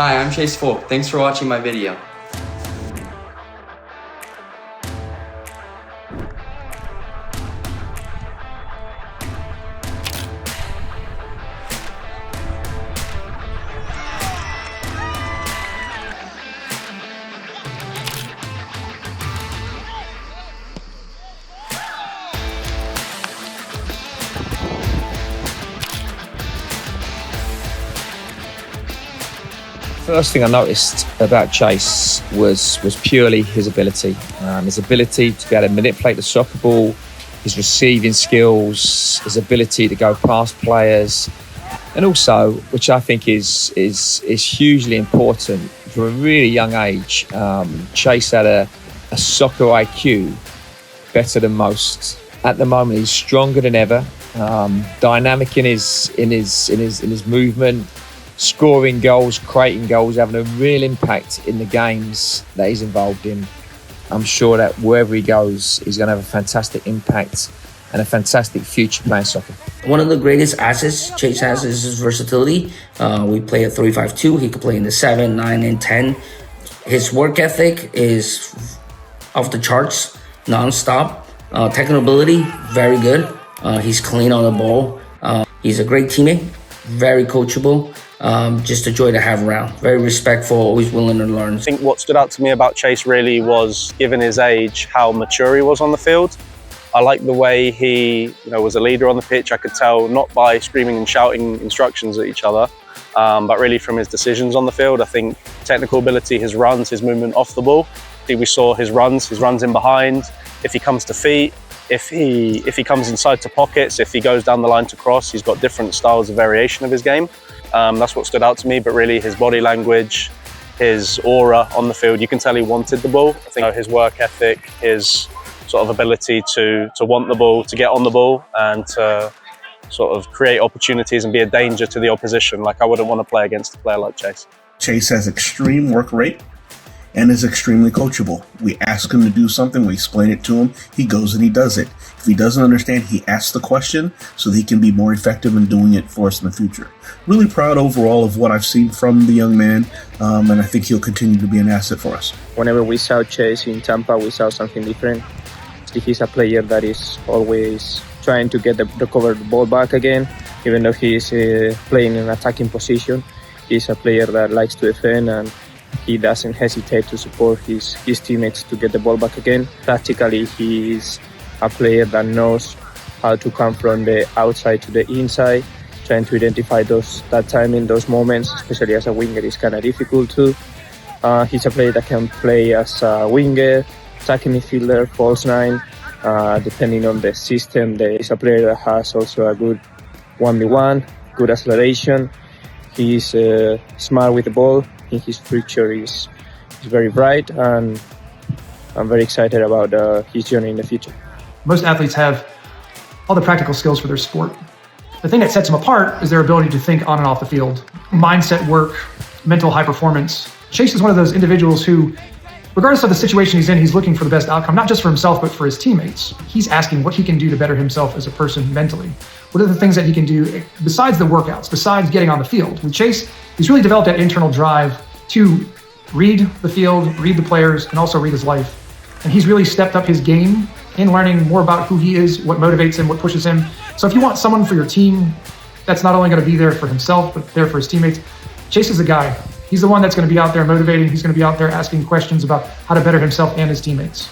Hi, I'm Chase Fulk. Thanks for watching my video. First thing I noticed about Chase was purely his ability. His ability to be able to manipulate the soccer ball, his receiving skills, his ability to go past players, and also, which I think is hugely important from a really young age. Chase had a soccer IQ better than most. At the moment, he's stronger than ever, dynamic in his movement, scoring goals, creating goals, having a real impact in the games that he's involved in. I'm sure that wherever he goes, he's going to have a fantastic impact and a fantastic future playing soccer. One of the greatest assets Chase has is his versatility. We play a 3-5-2. He could play in the 7, 9, and 10. His work ethic is off the charts, non-stop. Technical ability, very good. He's clean on the ball. He's a great teammate, very coachable. Just a joy to have around. Very respectful, always willing to learn. I think what stood out to me about Chase really was, given his age, how mature he was on the field. I liked the way he was a leader on the pitch. I could tell, not by screaming and shouting instructions at each other, but really from his decisions on the field. I think technical ability, his runs, his movement off the ball. We saw his runs in behind. If he comes to feet, if he comes inside to pockets, if he goes down the line to cross, he's got different styles of variation of his game. That's what stood out to me, but really his body language, his aura on the field, you can tell he wanted the ball. I think his work ethic, his sort of ability to want the ball, to get on the ball, and to sort of create opportunities and be a danger to the opposition. Like, I wouldn't want to play against a player like Chase. Chase has extreme work rate and is extremely coachable. We ask him to do something, we explain it to him, he goes and he does it. If he doesn't understand, he asks the question so that he can be more effective in doing it for us in the future. Really proud overall of what I've seen from the young man, and I think he'll continue to be an asset for us. Whenever we saw Chase in Tampa, we saw something different. He's a player that is always trying to get the recovered ball back again, even though he's playing in an attacking position. He's a player that likes to defend, and he doesn't hesitate to support his teammates to get the ball back again. Practically, he's a player that knows how to come from the outside to the inside, trying to identify that timing, those moments, especially as a winger, is kind of difficult too. He's a player that can play as a winger, attacking midfielder, false 9, depending on the system. He's a player that has also a good 1v1, good acceleration. He's smart with the ball. I think his future is very bright, and I'm very excited about his journey in the future. Most athletes have all the practical skills for their sport. The thing that sets them apart is their ability to think on and off the field. Mindset work, mental high performance. Chase is one of those individuals who, regardless of the situation he's in, he's looking for the best outcome, not just for himself, but for his teammates. He's asking what he can do to better himself as a person mentally. What are the things that he can do besides the workouts, besides getting on the field? With Chase, he's really developed that internal drive to read the field, read the players, and also read his life. And he's really stepped up his game in learning more about who he is, what motivates him, what pushes him. So if you want someone for your team that's not only going to be there for himself, but there for his teammates, Chase is the guy. He's the one that's going to be out there motivating. He's going to be out there asking questions about how to better himself and his teammates.